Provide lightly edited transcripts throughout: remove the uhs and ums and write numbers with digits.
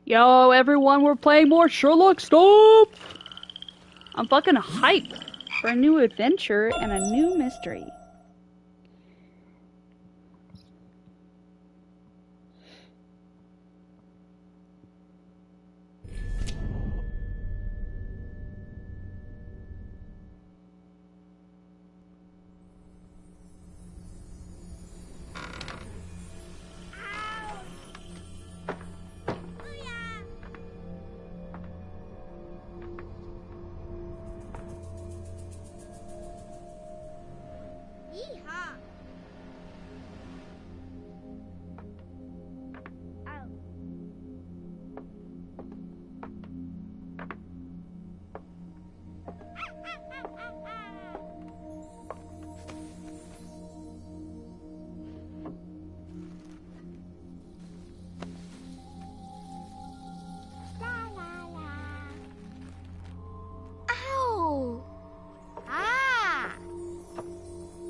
Yo, everyone, we're playing more Sherlock stuff! I'm fucking hyped for a new adventure and a new mystery.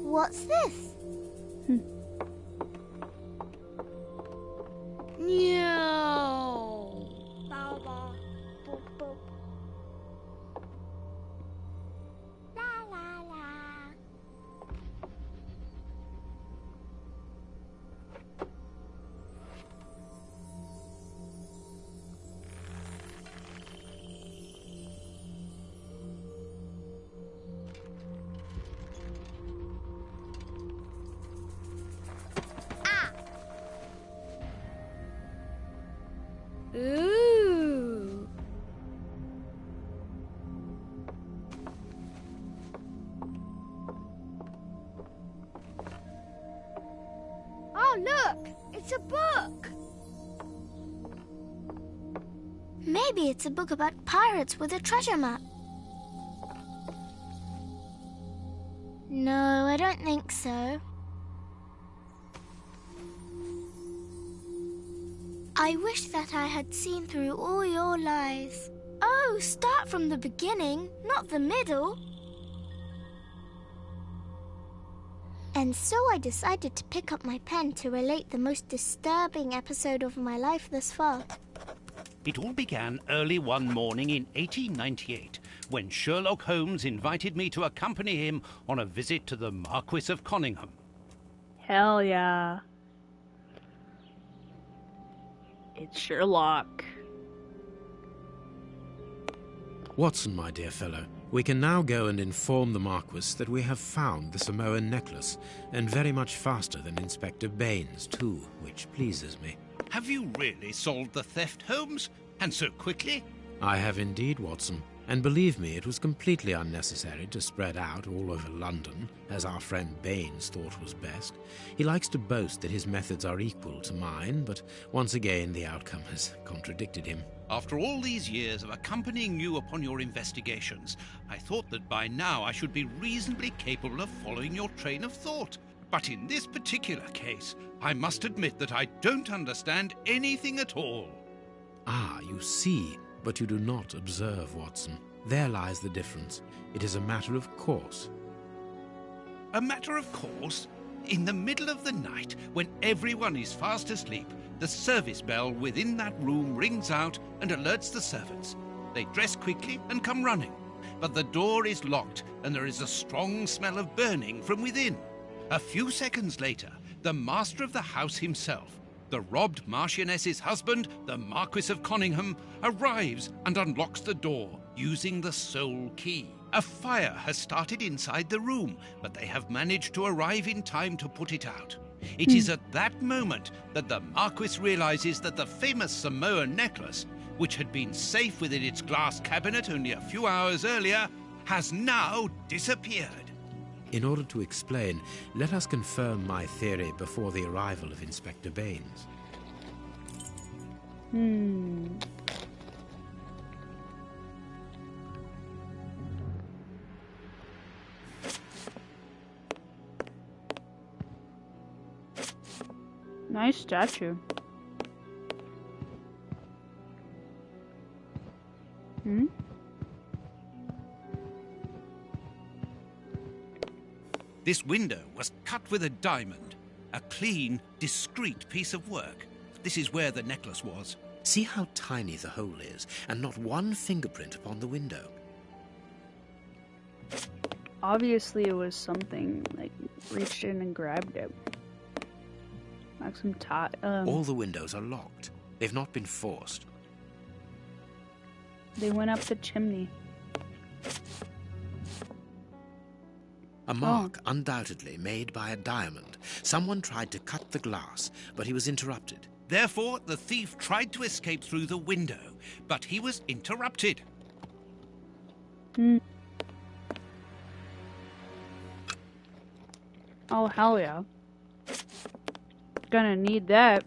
What's this? No. Boop, boop. La la la. Ooh. Oh, look! It's a book! Maybe it's a book about pirates with a treasure map. No, I don't think so. I wish that I had seen through all your lies. Oh, start from the beginning, not the middle. And so I decided to pick up my pen to relate the most disturbing episode of my life thus far. It all began early one morning in 1898, when Sherlock Holmes invited me to accompany him on a visit to the Marquis of Conyngham. Hell yeah. It's Sherlock. Watson, my dear fellow, we can now go and inform the Marquis that we have found the Samoan necklace, and very much faster than Inspector Baines, too, which pleases me. Have you really solved the theft, Holmes? And so quickly? I have indeed, Watson. And believe me, it was completely unnecessary to spread out all over London, as our friend Baines thought was best. He likes to boast that his methods are equal to mine, but once again the outcome has contradicted him. After all these years of accompanying you upon your investigations, I thought that by now I should be reasonably capable of following your train of thought. But in this particular case, I must admit that I don't understand anything at all. Ah, you see. But you do not observe, Watson. There lies the difference. It is a matter of course. A matter of course? In the middle of the night, when everyone is fast asleep, the service bell within that room rings out and alerts the servants. They dress quickly and come running. But the door is locked and there is a strong smell of burning from within. A few seconds later, the master of the house himself, the robbed Marchioness's husband, the Marquis of Conyngham, arrives and unlocks the door using the sole key. A fire has started inside the room, but they have managed to arrive in time to put it out. It is at that moment that the Marquis realizes that the famous Samoan necklace, which had been safe within its glass cabinet only a few hours earlier, has now disappeared. In order to explain, let us confirm my theory before the arrival of Inspector Baines. Nice statue. This window was cut with a diamond. A clean, discreet piece of work. This is where the necklace was. See how tiny the hole is, and not one fingerprint upon the window. Obviously it was something, like, reached in and grabbed it. Like some All the windows are locked. They've not been forced. They went up the chimney. A mark, undoubtedly made by a diamond. Someone tried to cut the glass, but he was interrupted. Therefore, the thief tried to escape through the window, but he was interrupted. Oh, hell yeah. Gonna need that.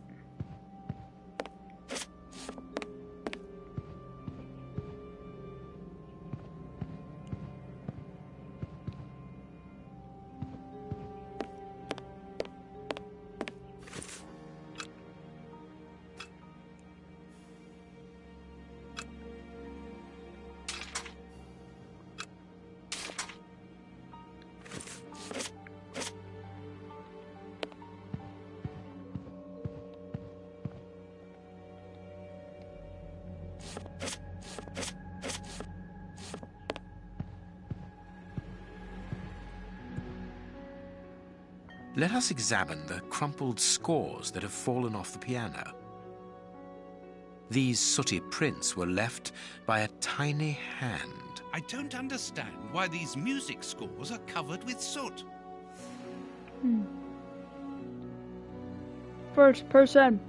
Let us examine the crumpled scores that have fallen off the piano. These sooty prints were left by a tiny hand. I don't understand why these music scores are covered with soot. First person.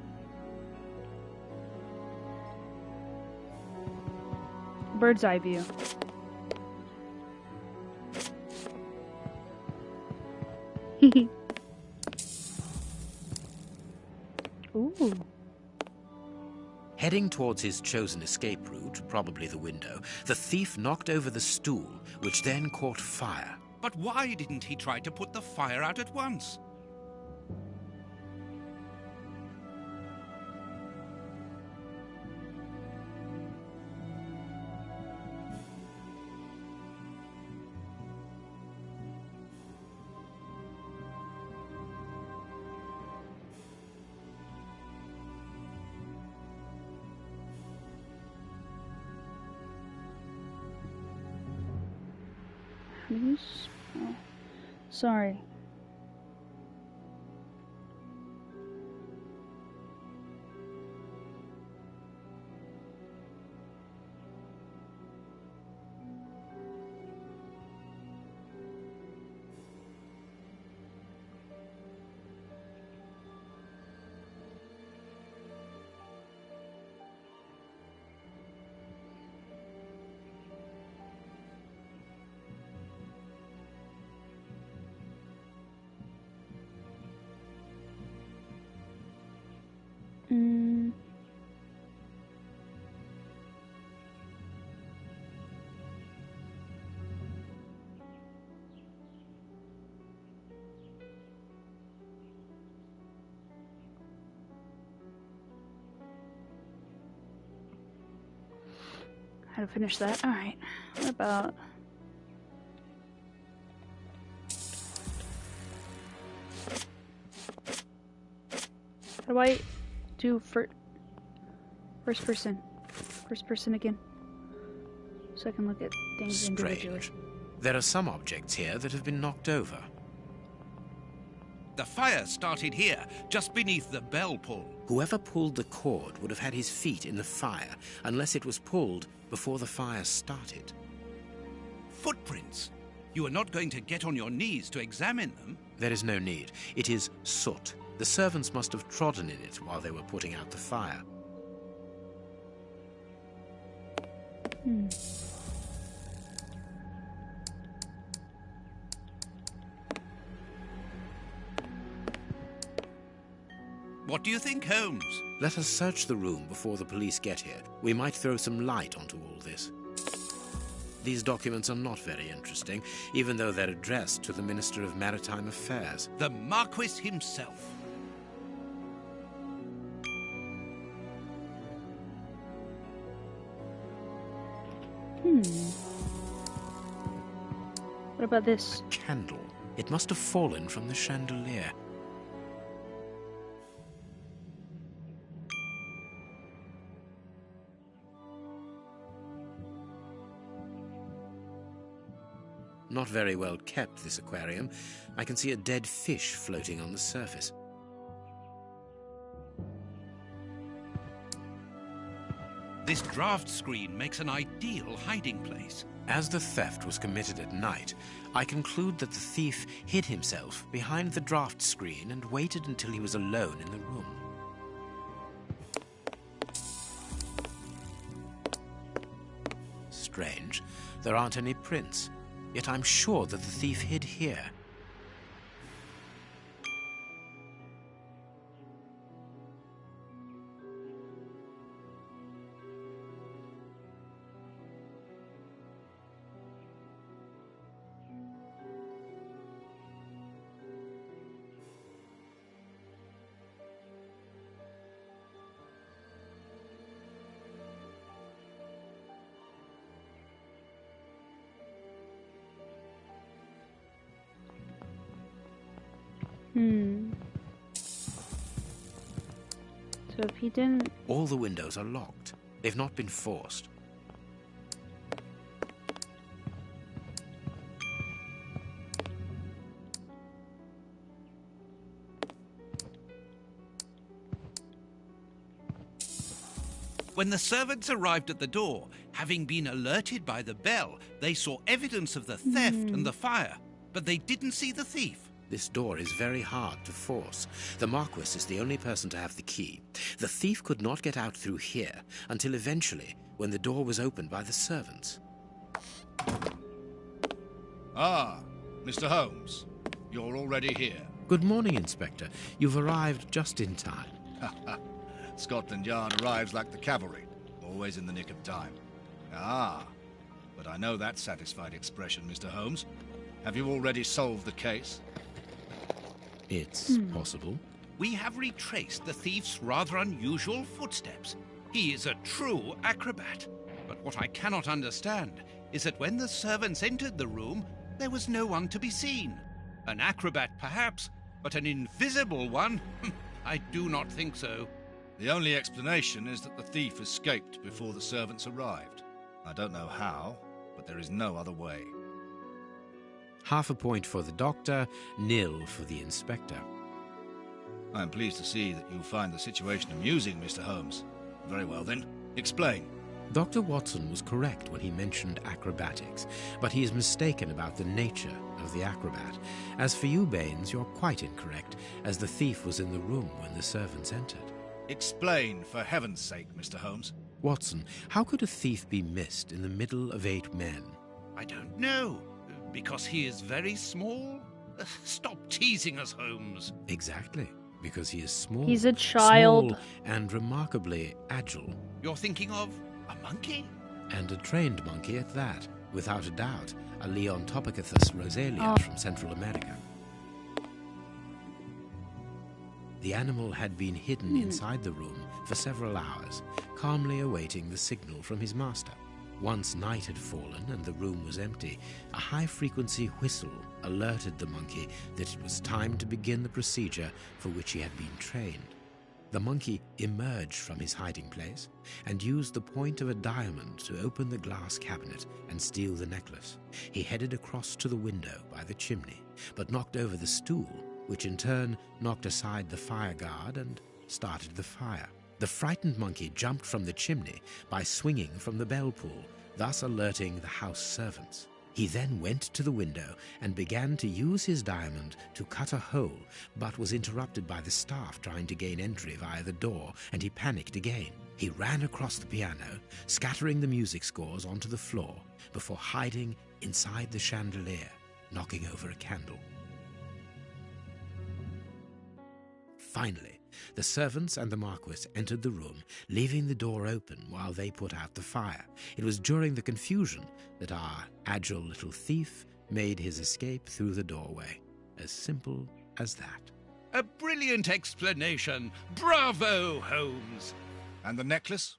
Bird's eye view. Ooh. Heading towards his chosen escape route, probably the window, the thief knocked over the stool, which then caught fire. But why didn't he try to put the fire out at once? Oh, sorry. How to finish that? Alright. What about... How do I do first person? First person again. So I can look at things individually. Strange. There are some objects here that have been knocked over. The fire started here, just beneath the bell pull. Whoever pulled the cord would have had his feet in the fire, unless it was pulled before the fire started. Footprints. You are not going to get on your knees to examine them. There is no need. It is soot. The servants must have trodden in it while they were putting out the fire. What do you think, Holmes? Let us search the room before the police get here. We might throw some light onto all this. These documents are not very interesting, even though they're addressed to the Minister of Maritime Affairs. The Marquis himself. What about this? A candle. It must have fallen from the chandelier. Not very well kept, this aquarium. I can see a dead fish floating on the surface. This draft screen makes an ideal hiding place. As the theft was committed at night, I conclude that the thief hid himself behind the draft screen and waited until he was alone in the room. Strange. There aren't any prints. Yet I'm sure that the thief hid here. So if he didn't... All the windows are locked. They've not been forced. When the servants arrived at the door, having been alerted by the bell, they saw evidence of the theft and the fire, but they didn't see the thief. This door is very hard to force. The Marquis is the only person to have the key. The thief could not get out through here until eventually, when the door was opened by the servants. Ah, Mr. Holmes. You're already here. Good morning, Inspector. You've arrived just in time. Scotland Yard arrives like the cavalry, always in the nick of time. Ah, but I know that satisfied expression, Mr. Holmes. Have you already solved the case? It's possible. We have retraced the thief's rather unusual footsteps. He is a true acrobat. But what I cannot understand is that when the servants entered the room, there was no one to be seen. An acrobat, perhaps, but an invisible one? I do not think so. The only explanation is that the thief escaped before the servants arrived. I don't know how, but there is no other way. Half a point for the doctor, nil for the inspector. I am pleased to see that you find the situation amusing, Mr. Holmes. Very well then, explain. Dr. Watson was correct when he mentioned acrobatics, but he is mistaken about the nature of the acrobat. As for you, Baines, you're quite incorrect, as the thief was in the room when the servants entered. Explain, for heaven's sake, Mr. Holmes. Watson, how could a thief be missed in the middle of 8 men? I don't know. Because he is very small? Stop teasing us, Holmes. Exactly. Because he is small. He's a child. Small and remarkably agile. You're thinking of a monkey? And a trained monkey at that. Without a doubt, a Leontopithecus rosalia from Central America. The animal had been hidden inside the room for several hours, calmly awaiting the signal from his master. Once night had fallen and the room was empty, a high-frequency whistle alerted the monkey that it was time to begin the procedure for which he had been trained. The monkey emerged from his hiding place and used the point of a diamond to open the glass cabinet and steal the necklace. He headed across to the window by the chimney, but knocked over the stool, which in turn knocked aside the fire guard and started the fire. The frightened monkey jumped from the chimney by swinging from the bell pull, thus alerting the house servants. He then went to the window and began to use his diamond to cut a hole, but was interrupted by the staff trying to gain entry via the door, and he panicked again. He ran across the piano, scattering the music scores onto the floor, before hiding inside the chandelier, knocking over a candle. Finally, the servants and the Marquis entered the room, leaving the door open while they put out the fire. It was during the confusion that our agile little thief made his escape through the doorway. As simple as that. A brilliant explanation. Bravo, Holmes. And the necklace?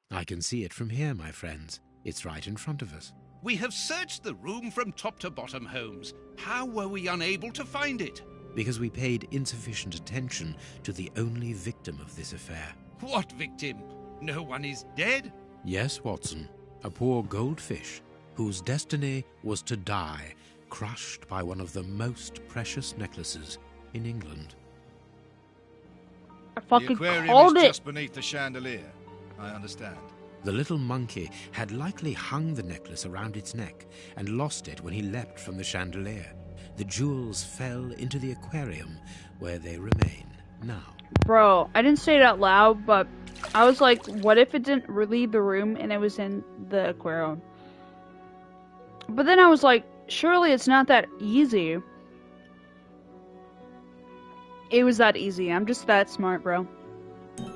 I can see it from here, my friends. It's right in front of us. We have searched the room from top to bottom, Holmes. How were we unable to find it? Because we paid insufficient attention to the only victim of this affair. What victim? No one is dead? Yes, Watson. A poor goldfish, who whose destiny was to die, crushed by one of the most precious necklaces in England. I The fucking aquarium called is it. just beneath the chandelier. I understand. The little monkey had likely hung the necklace around its neck and lost it when he leapt from the chandelier. The jewels fell into the aquarium, where they remain now. Bro, I didn't say it out loud, but I was like, what if it didn't leave the room and it was in the aquarium? But then I was like, surely it's not that easy. It was that easy. I'm just that smart, bro.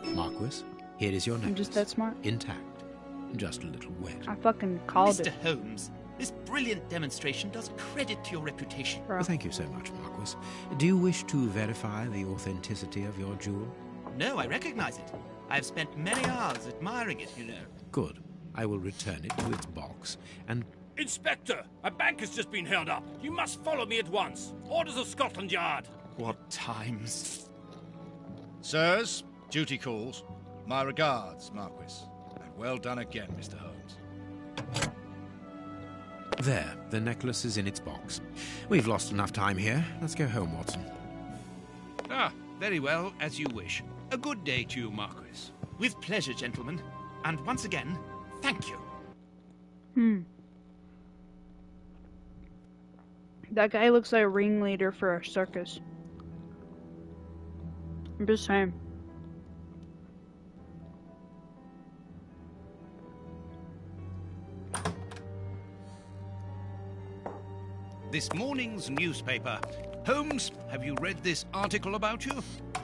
Marquis, here is your necklace. I'm just that smart. Intact. Just a little wet. I fucking called Mr. it. Holmes, this brilliant demonstration does credit to your reputation. Bro. Well, thank you so much, Marquis. Do you wish to verify the authenticity of your jewel? No, I recognize it. I have spent many hours admiring it, you know. Good. I will return it to its box and... Inspector, a bank has just been held up. You must follow me at once. Orders of Scotland Yard. What times? Sirs, duty calls. My regards, Marquis. And well done again, Mr. Holmes. There, the necklace is in its box. We've lost enough time here. Let's go home, Watson. Ah, very well, as you wish. A good day to you, Marquis. With pleasure, gentlemen. And once again, thank you. That guy looks like a ringleader for a circus. I'm just saying. This morning's newspaper. Holmes, have you read this article about you?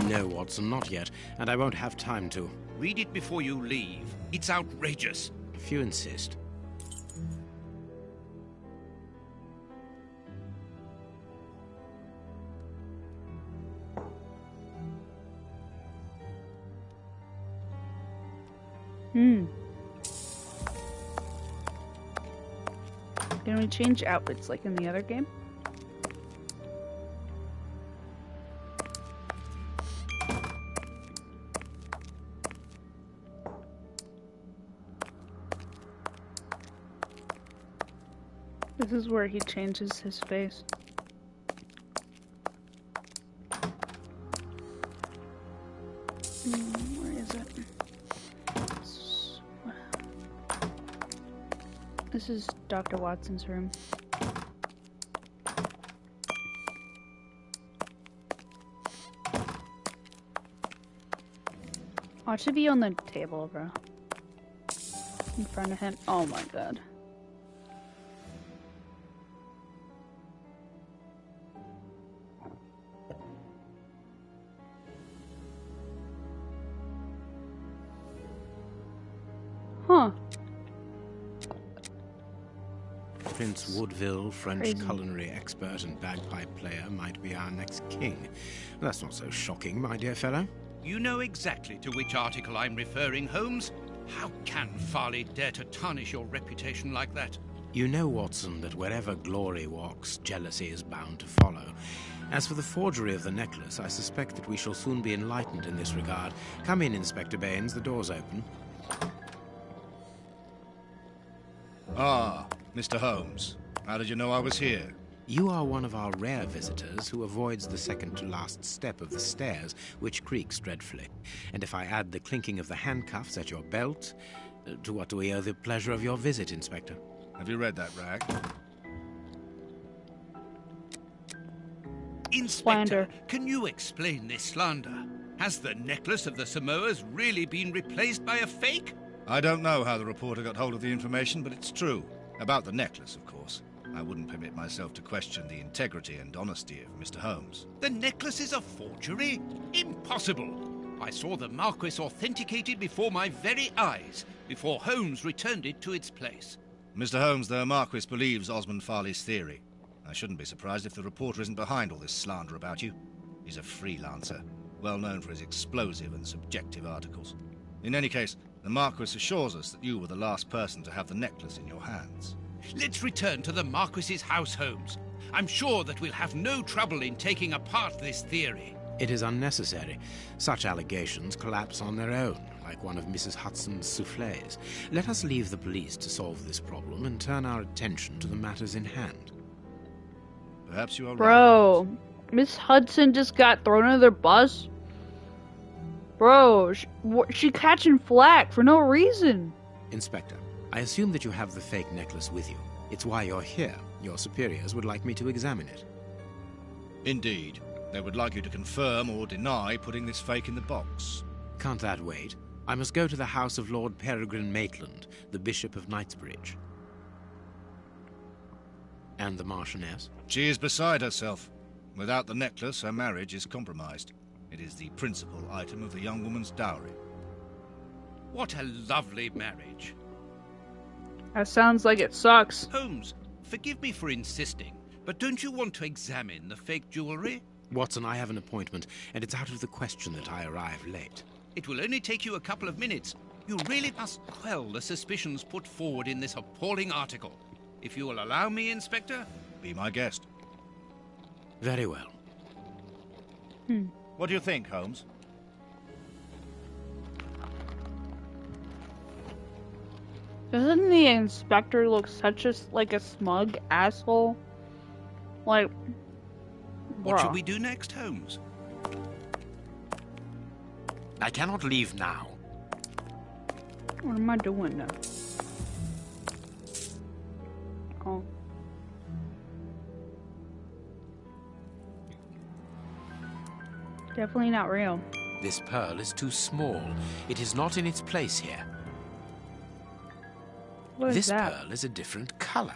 No, Watson, not yet, and I won't have time to. Read it before you leave. It's outrageous. If you insist. Can we change outfits like in the other game? This is where he changes his face. Where is it? This is Dr. Watson's room. Oh, it should be on the table, bro. In front of him. Oh my god. Huh. Prince Woodville, French Crazy. culinary expert and bagpipe player, might be our next king. That's not so shocking, my dear fellow. You know exactly to which article I'm referring, Holmes. How can Farley dare to tarnish your reputation like that? You know, Watson, that wherever glory walks, jealousy is bound to follow. As for the forgery of the necklace, I suspect that we shall soon be enlightened in this regard. Come in, Inspector Baines, the door's open. Ah, Mr. Holmes. How did you know I was here? You are one of our rare visitors who avoids the second-to-last step of the stairs, which creaks dreadfully. And if I add the clinking of the handcuffs at your belt, to what do we owe the pleasure of your visit, Inspector? Have you read that, Rag? Inspector, Slander. can you explain this slander? Has the necklace of the Samoas really been replaced by a fake? I don't know how the reporter got hold of the information, but it's true. About the necklace, of course. I wouldn't permit myself to question the integrity and honesty of Mr. Holmes. The necklace is a forgery? Impossible! I saw the Marquis authenticated before my very eyes, before Holmes returned it to its place. Mr. Holmes, the Marquis believes Osmond Farley's theory. I shouldn't be surprised if the reporter isn't behind all this slander about you. He's a freelancer, well known for his explosive and subjective articles. In any case, the Marquis assures us that you were the last person to have the necklace in your hands. Let's return to the Marquis's house, Holmes. I'm sure that we'll have no trouble in taking apart this theory. It is unnecessary. Such allegations collapse on their own, like one of Mrs. Hudson's soufflés. Let us leave the police to solve this problem and turn our attention to the matters in hand. Perhaps you are right. Bro, Miss Hudson just got thrown under the bus? Bro, she catching flack for no reason. Inspector, I assume that you have the fake necklace with you. It's why you're here. Your superiors would like me to examine it. Indeed. They would like you to confirm or deny putting this fake in the box. Can't that wait? I must go to the house of Lord Peregrine Maitland, the Bishop of Knightsbridge. And the Marchioness? She is beside herself. Without the necklace, her marriage is compromised. It is the principal item of the young woman's dowry. What a lovely marriage. That sounds like it sucks. Holmes, forgive me for insisting, but don't you want to examine the fake jewellery? Watson, I have an appointment, and it's out of the question that I arrive late. It will only take you a couple of minutes. You really must quell the suspicions put forward in this appalling article. If you will allow me, Inspector? Be my guest. Very well. What do you think, Holmes? Doesn't the inspector look such a smug like, What bruh. should we do next, Holmes? I cannot leave now. What am I doing now? Oh. Definitely not real. This pearl is too small. It is not in its place here. What is This that? pearl is a different color.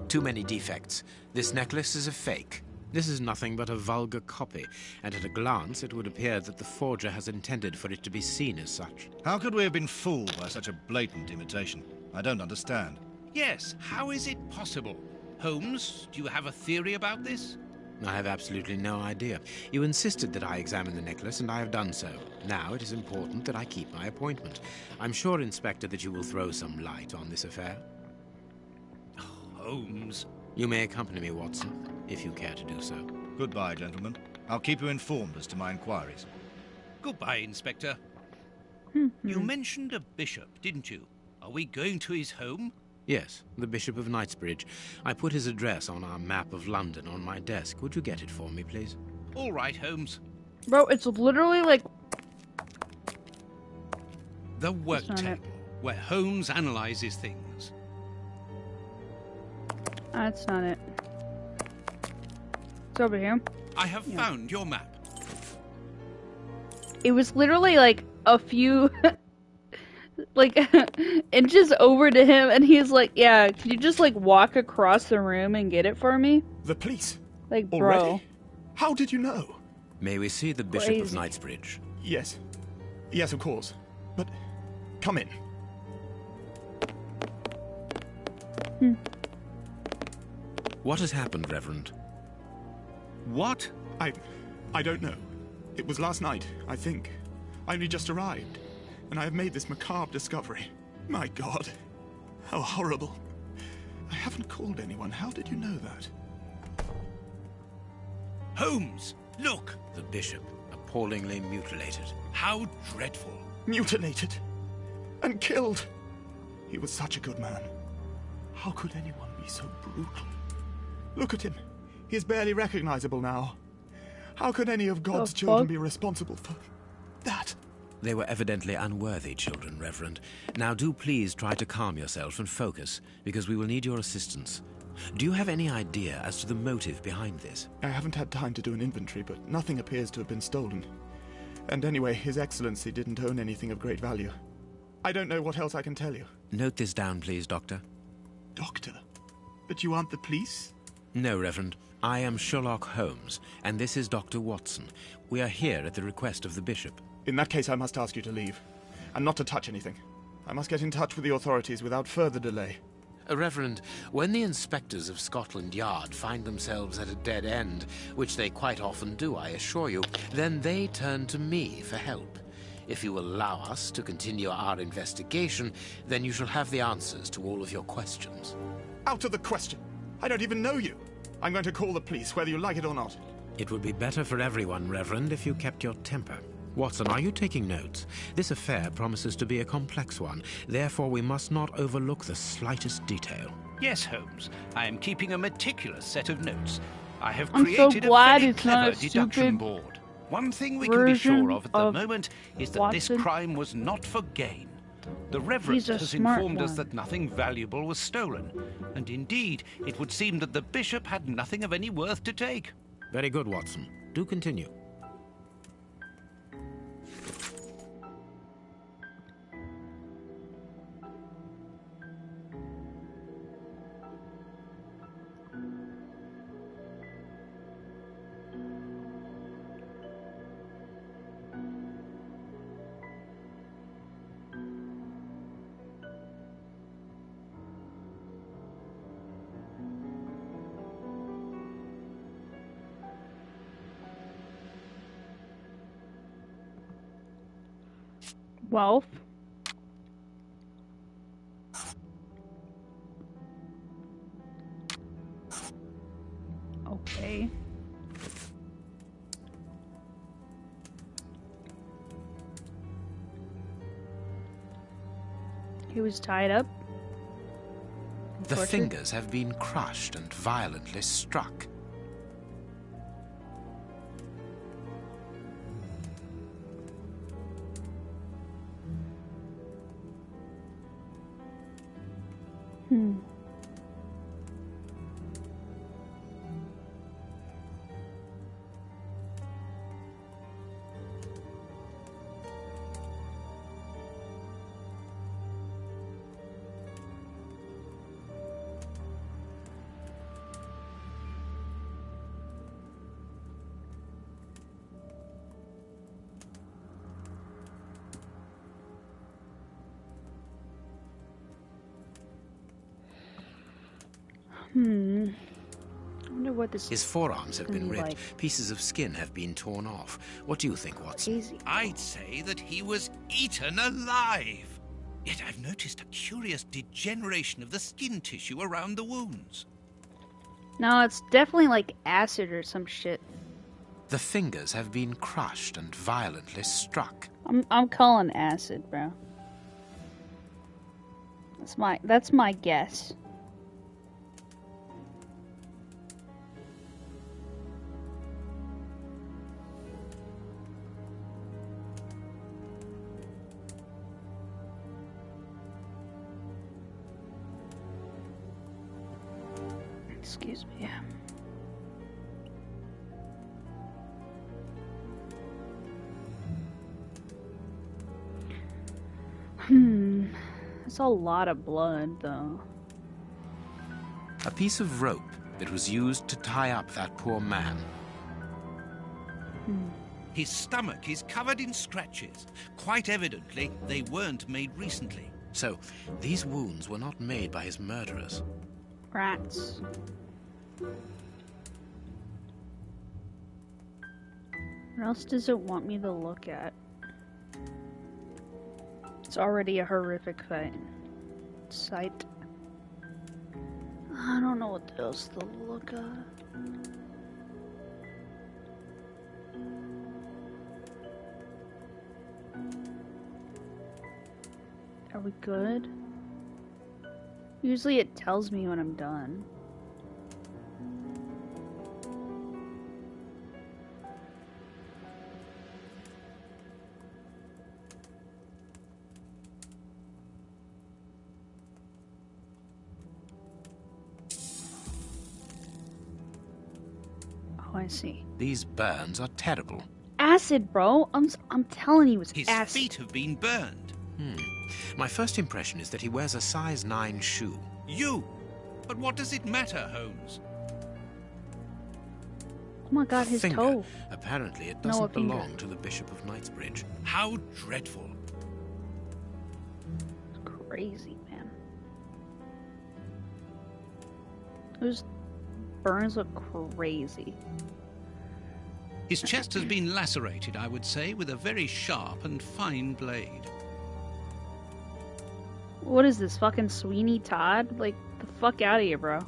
Too many defects. This necklace is a fake. This is nothing but a vulgar copy, and at a glance it would appear that the forger has intended for it to be seen as such. How could we have been fooled by such a blatant imitation? I don't understand. Yes, how is it possible? Holmes, do you have a theory about this? I have absolutely no idea. You insisted that I examine the necklace, and I have done so. Now it is important that I keep my appointment. I'm sure, Inspector, that you will throw some light on this affair. Holmes. You may accompany me, Watson, if you care to do so. Goodbye, gentlemen. I'll keep you informed as to my inquiries. Goodbye, Inspector. You mentioned a bishop, didn't you? Are we going to his home? Yes, the Bishop of Knightsbridge. I put his address on our map of London on my desk. Would you get it for me, please? All right, Holmes. Bro, it's literally like... The work not it. table, where Holmes analyzes things. That's not it. It's over here. I have found your map. It was literally like a few... like inches over to him, and he's like, yeah, can you just like walk across the room and get it for me? The police? Like, bro. Already? How did you know? May we see the Bishop of Crazy. Knightsbridge? Yes. Yes, of course. But come in. What has happened, Reverend? What? I don't know. It was last night, I think. I only just arrived, and I have made this macabre discovery. My God. How horrible. I haven't called anyone. How did you know that? Holmes, look! The Bishop, appallingly mutilated. How dreadful. Mutilated. And killed. He was such a good man. How could anyone be so brutal? Look at him. He is barely recognizable now. How could any of God's children be responsible for that? They were evidently unworthy children, Reverend. Now do please try to calm yourself and focus, because we will need your assistance. Do you have any idea as to the motive behind this? I haven't had time to do an inventory, but nothing appears to have been stolen. And anyway, His Excellency didn't own anything of great value. I don't know what else I can tell you. Note this down, please, Doctor. Doctor? But you aren't the police? No, Reverend. I am Sherlock Holmes, and this is Dr. Watson. We are here at the request of the Bishop. In that case, I must ask you to leave, and not to touch anything. I must get in touch with the authorities without further delay. Reverend, when the inspectors of Scotland Yard find themselves at a dead end, which they quite often do, I assure you, then they turn to me for help. If you will allow us to continue our investigation, then you shall have the answers to all of your questions. Out of the question! I don't even know you! I'm going to call the police, whether you like it or not. It would be better for everyone, Reverend, if you kept your temper. Watson, are you taking notes? This affair promises to be a complex one. Therefore, we must not overlook the slightest detail. Yes, Holmes. I am keeping a meticulous set of notes. I have I'm so created glad a very it's not clever a deduction stupid board. One thing we can be version sure of at the of moment is that Watson. this crime was not for gain. The Reverend He's a has smart informed us one. that nothing valuable was stolen, and indeed, it would seem that the Bishop had nothing of any worth to take. Very good, Watson. Do continue. Wealth. Okay. He was tied up. and The tortured. fingers have been crushed and violently struck. I wonder what this His forearms have been Gonna be ripped. like- Pieces of skin have been torn off. What do you think, Watson? crazy. I'd say that he was eaten alive. Yet I've noticed a curious degeneration of the skin tissue around the wounds. No, it's definitely like acid or some shit. The fingers have been crushed and violently struck. I'm calling acid, bro. That's my guess. Excuse me. That's a lot of blood, though. A piece of rope that was used to tie up that poor man. His stomach is covered in scratches. Quite evidently, they weren't made recently. So, these wounds were not made by his murderers. Rats. What else does it want me to look at? It's already a horrific sight. I don't know what else to look at. Are we good? Usually it tells me when I'm done. Oh, I see. These burns are terrible. Acid, bro. I'm telling you, it's His acid. feet have been burned. My first impression is that he wears a size 9 shoe. You! But what does it matter, Holmes? Oh my god, his Finger. toe. Apparently, it No, a doesn't finger. belong to the Bishop of Knightsbridge. How dreadful. It's crazy, man. Those burns look crazy. His chest has been lacerated, I would say, with a very sharp and fine blade. What is this, fucking Sweeney Todd? Like, the fuck out of here, bro.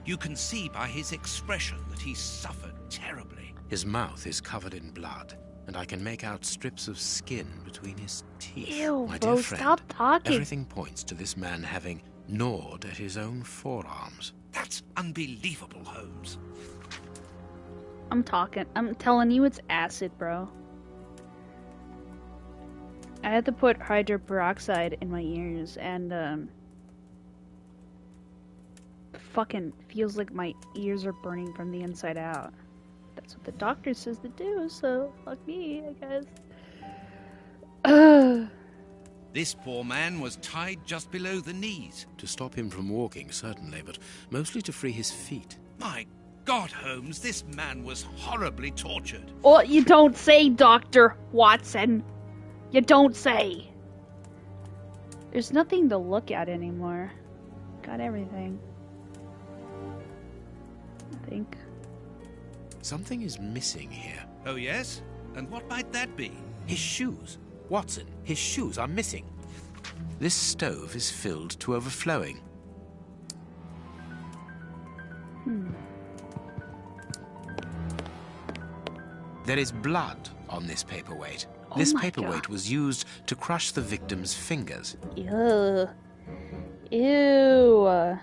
You can see by his expression that he's suffered terribly. His mouth is covered in blood, and I can make out strips of skin between his teeth. Ew, My bro, dear friend, stop talking. everything points to this man having gnawed at his own forearms. That's unbelievable, Holmes. I'm talking. I'm telling you, it's acid, bro. I had to put hydroperoxide in my ears, and fucking feels like my ears are burning from the inside out. That's what the doctor says to do, so fuck me, I guess. This poor man was tied just below the knees. To stop him from walking, certainly, but mostly to free his feet. My God, Holmes, this man was horribly tortured. Oh, you don't say, Dr. Watson. You don't say. There's nothing to look at anymore. Got everything. I think. Something is missing here. Oh, yes? And what might that be? His shoes. Watson, his shoes are missing. This stove is filled to overflowing. There is blood on this paperweight. Oh This my paperweight God. was used to crush the victim's fingers. Ew. Ew.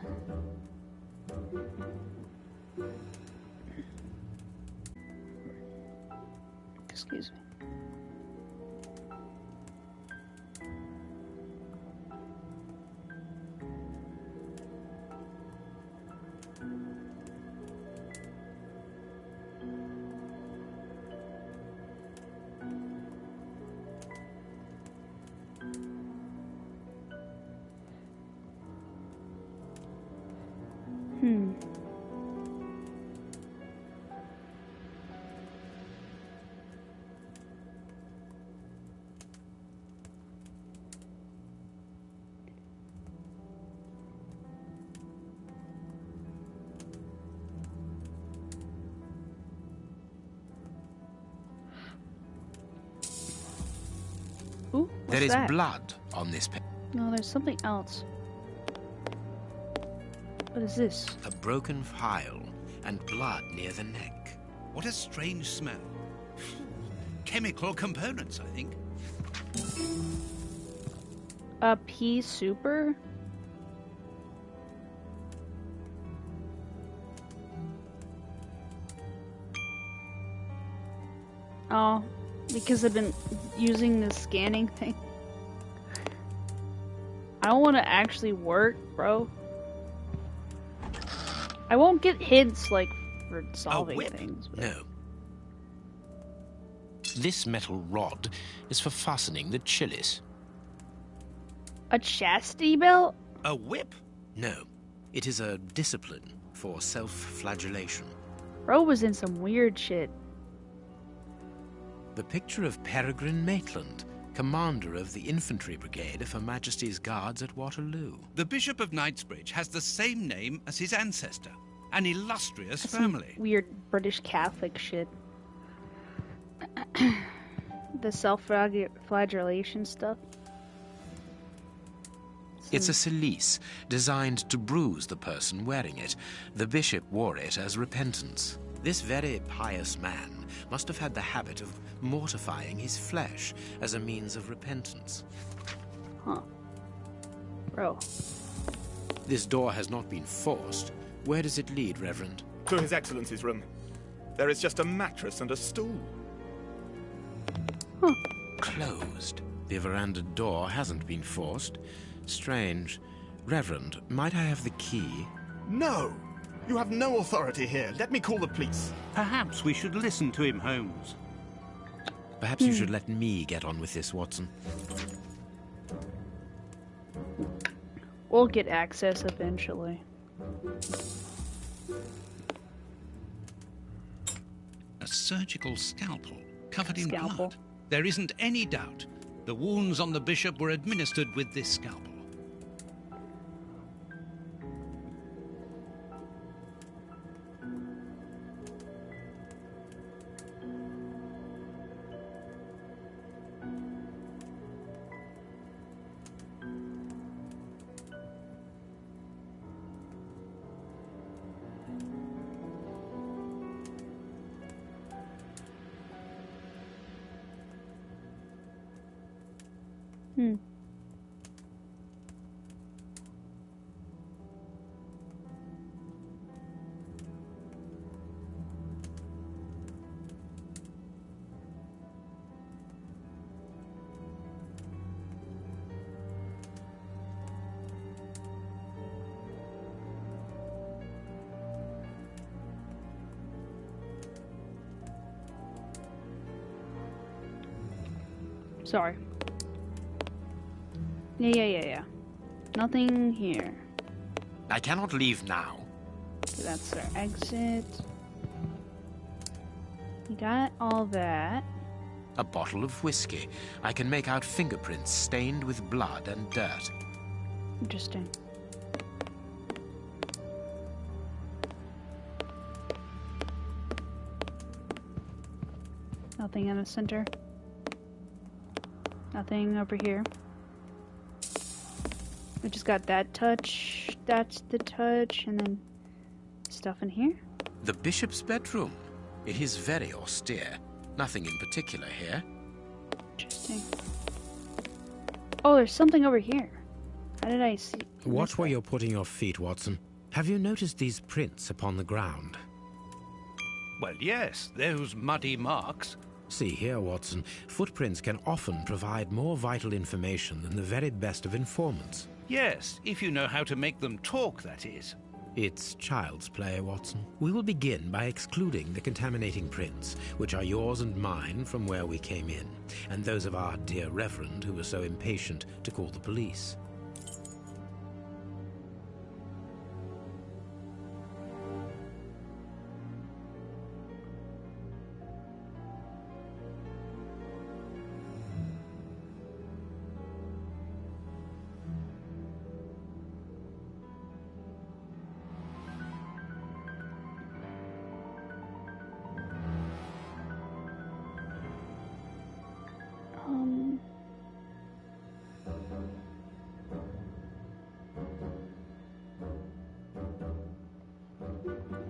Excuse me. Ooh, what's There is that? blood on this paper. No, there's something else. What is this? A broken file and blood near the neck. What a strange smell. Chemical components, I think. A pea super? Oh, because I've been using this scanning thing. I don't want to actually work, bro. I won't get hints, like, for solving whip? things. But... No. This metal rod is for fastening the chilies. A chastity belt? A whip? No, it is a discipline for self-flagellation. Bro was in some weird shit. The picture of Peregrine Maitland, commander of the infantry brigade of Her Majesty's Guards at Waterloo. The Bishop of Knightsbridge has the same name as his ancestor. An illustrious Some family. weird British Catholic shit. The self-flagellation stuff. It's a cilice designed to bruise the person wearing it. The bishop wore it as repentance. This very pious man must have had the habit of mortifying his flesh as a means of repentance. Huh. Bro. This door has not been forced. Where does it lead, Reverend? To His Excellency's room. There is just a mattress and a stool. Closed. The veranda door hasn't been forced. Strange. Reverend, might I have the key? No! You have no authority here. Let me call the police. Perhaps we should listen to him, Holmes. Perhaps you should let me get on with this, Watson. We'll get access eventually. A surgical scalpel covered in Scalpel. blood. There isn't any doubt. The wounds on the bishop were administered with this scalpel. Hmm. Sorry. Yeah. Nothing here. I cannot leave now. Okay, that's our exit. You got all that. A bottle of whiskey. I can make out fingerprints stained with blood and dirt. Interesting. Nothing in the center. Nothing over here. We just got that touch. That's the touch, and then stuff in here. The bishop's bedroom. It is very austere. Nothing in particular here. Interesting. Oh, there's something over here. How did I see? Watch where you're putting your feet, Watson. Have you noticed these prints upon the ground? Well, yes, those muddy marks. See here, Watson. Footprints can often provide more vital information than the very best of informants. Yes, if you know how to make them talk, that is. It's child's play, Watson. We will begin by excluding the contaminating prints, which are yours and mine from where we came in, and those of our dear Reverend who was so impatient to call the police.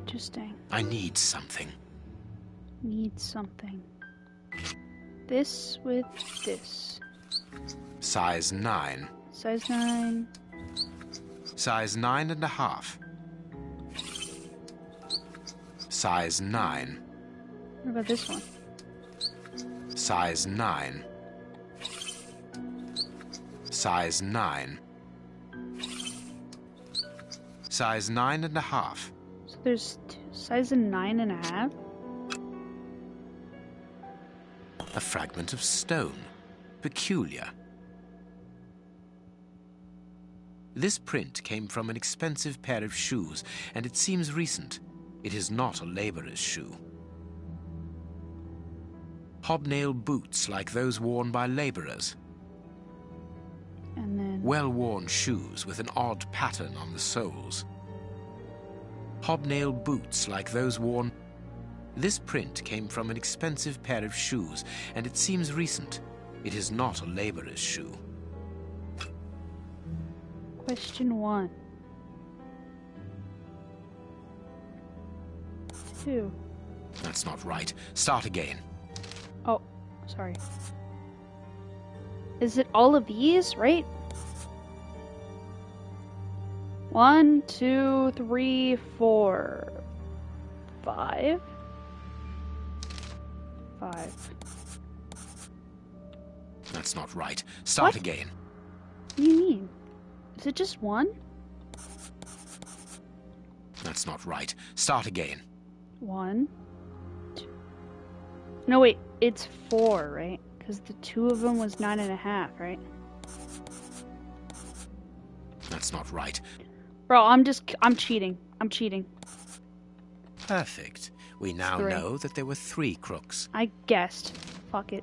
Interesting. I need something. Need something. This with this. Size 9. Size 9. Size 9.5. Size 9. What about this one? Size 9. Size 9. Size 9.5. So there's size of 9.5. A fragment of stone. Peculiar. This print came from an expensive pair of shoes, and it seems recent. It is not a laborer's shoe. Hobnail boots like those worn by laborers. And then Well-worn shoes with an odd pattern on the soles. Hobnail boots like those worn... This print came from an expensive pair of shoes, and it seems recent. It is not a laborer's shoe. question 1. 2. That's not right. Start again. Oh, sorry. Is it all of these, right? 1, 2, 3, 4, 5. 5. That's not right. Start What? again. What do you mean? Is it just 1? That's not right. Start again. 1, 2. No, wait. It's 4, right? Because the 2 of them was 9.5, right? That's not right. Bro, I'm cheating. I'm cheating. Perfect. We now 3. know that there were 3 crooks. I guessed. Fuck it.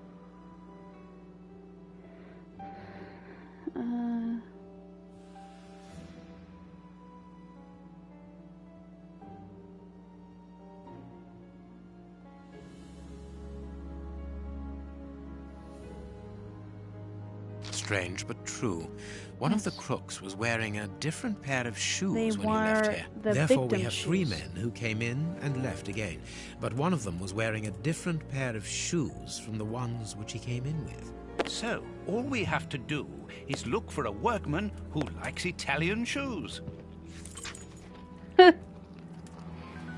Strange but true. One of the crooks was wearing a different pair of shoes They when he left were here. the Therefore, we victim have 3 shoes. men who came in and left again. But one of them was wearing a different pair of shoes from the ones which he came in with. So, all we have to do is look for a workman who likes Italian shoes.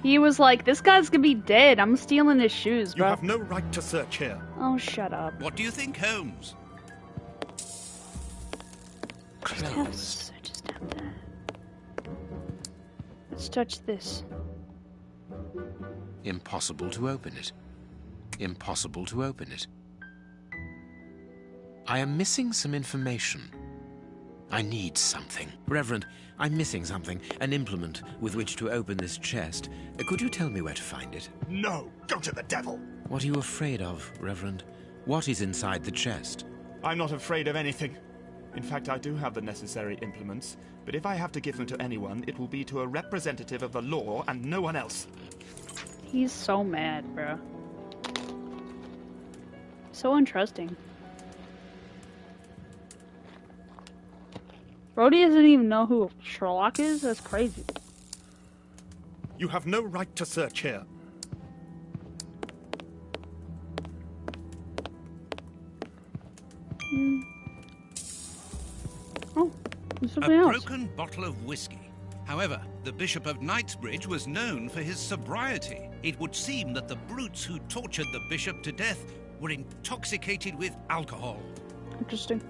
He was like, this guy's gonna be dead. I'm stealing his shoes, You bro. have no right to search here. Oh, shut up. What do you think, Holmes? Clothes. I just have to... Let's touch this. Impossible to open it. Impossible to open it. I am missing some information. I need something. Reverend, I'm missing something. An implement with which to open this chest. Could you tell me where to find it? No, go to the devil. What are you afraid of, Reverend? What is inside the chest? I'm not afraid of anything. In fact, I do have the necessary implements, but if I have to give them to anyone, it will be to a representative of the law and no one else. He's so mad, bro. So untrusting. Brody doesn't even know who Sherlock is? That's crazy. You have no right to search here. Oh, there's A something else. broken bottle of whiskey. However, the Bishop of Knightsbridge was known for his sobriety. It would seem that the brutes who tortured the bishop to death were intoxicated with alcohol. Interesting.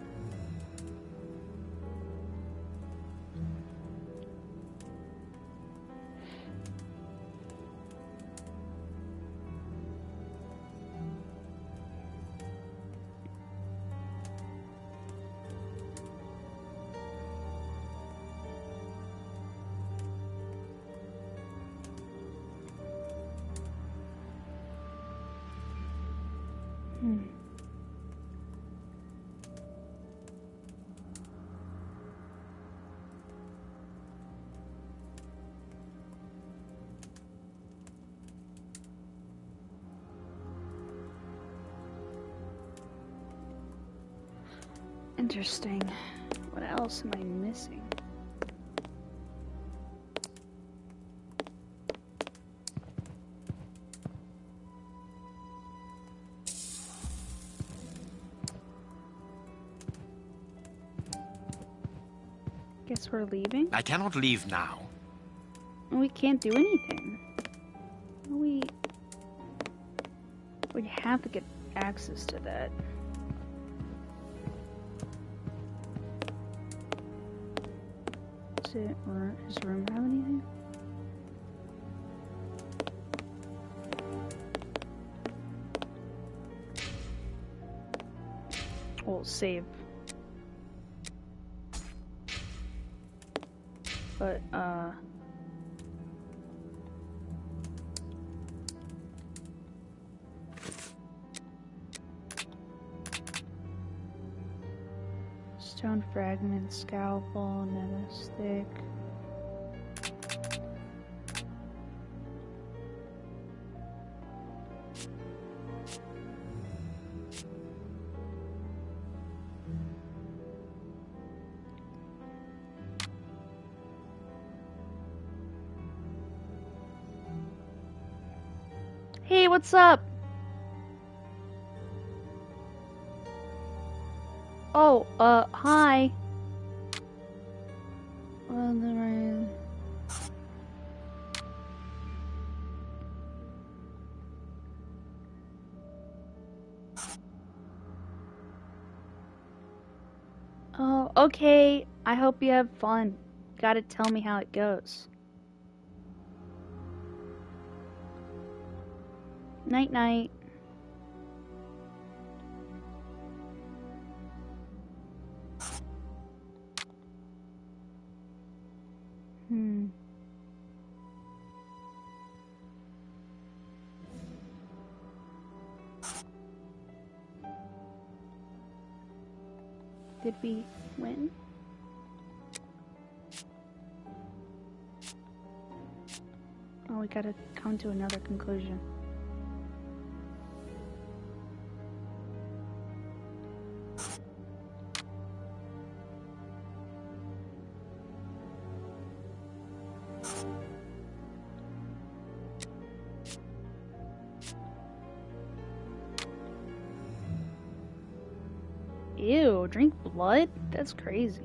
Interesting. What else am I missing? Guess we're leaving? I cannot leave now. We can't do anything. We have to get access to that. Does his room have anything? We'll save. But, stone fragment, scalpel, nether stick. Hey, what's up? Oh, hi. Oh, okay. I hope you have fun. Gotta tell me how it goes. Night night. Did we win? Oh, we gotta come to another conclusion. Ew, drink blood? That's crazy.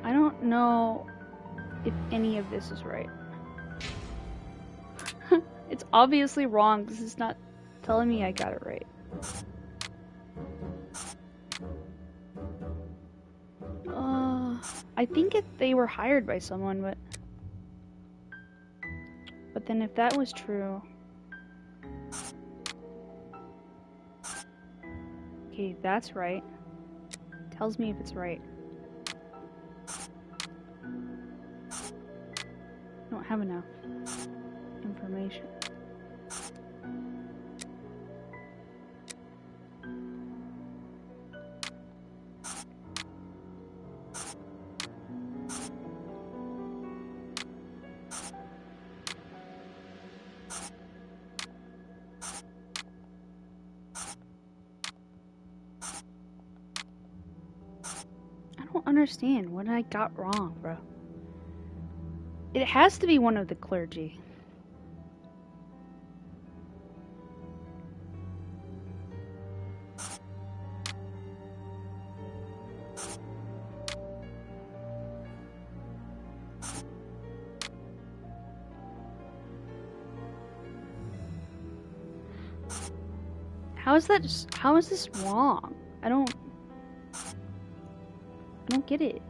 I don't know if any of this is right. It's obviously wrong. This is not telling me I got it right. I think they were hired by someone, but then if that was true... Okay, that's right. Tells me if it's right. I don't have enough information. Understand what I got wrong, bro. It has to be one of the clergy. How is this wrong? I don't get it.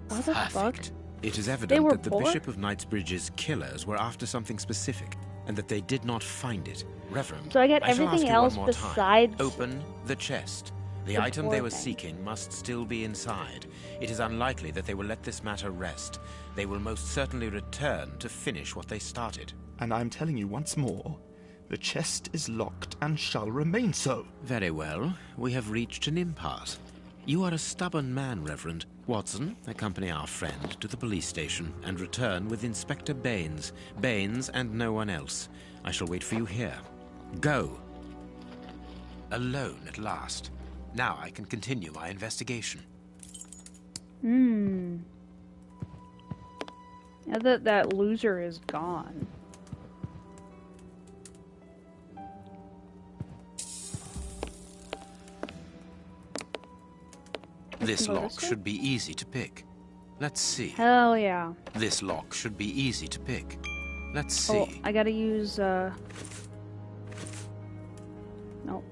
What the fuck? It is evident that the Bishop of Knightsbridge's killers were after something specific, and that they did not find it. Reverend, so I get everything else besides... Open the chest. The item they were seeking must still be inside. It is unlikely that they will let this matter rest. They will most certainly return to finish what they started. And I'm telling you once more, the chest is locked and shall remain so. Very well. We have reached an impasse. You are a stubborn man, Reverend. Watson, accompany our friend to the police station and return with Inspector Baines. Baines and no one else. I shall wait for you here. Go. Alone at last. Now I can continue my investigation. Now that loser is gone. This lock should be easy to pick. Let's see. Hell yeah. This lock should be easy to pick. Let's see. Oh, I gotta use, Nope.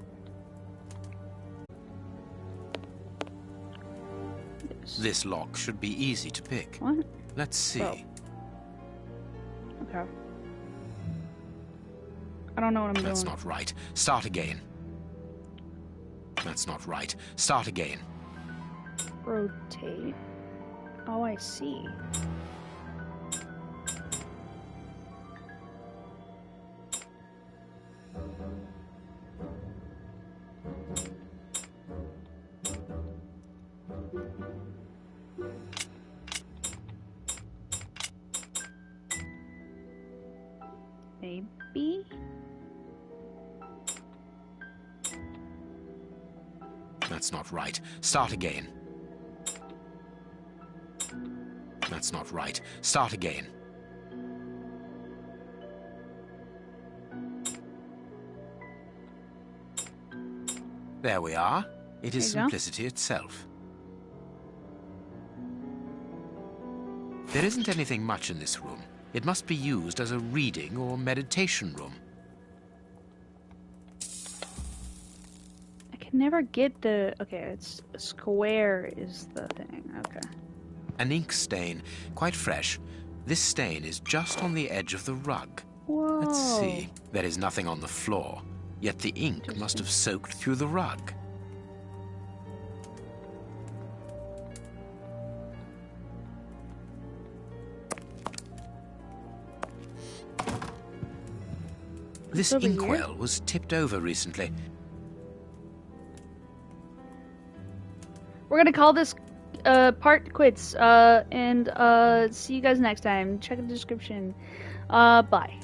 This lock should be easy to pick. What? Let's see. Oh. Okay. I don't know what I'm doing. That's not right. Start again. That's not right. Start again. Rotate. Oh, I see. Maybe? That's not right. Start again. That's not right. Start again. There we are. It is simplicity itself. There isn't anything much in this room. It must be used as a reading or meditation room. I can never get the... Okay, it's a square is the thing. Okay. An ink stain, quite fresh. This stain is just on the edge of the rug. Whoa. Let's see. There is nothing on the floor, yet the ink must have soaked through the rug. This inkwell was tipped over recently. We're gonna call this part quits, and see you guys next time. Check the description. Bye.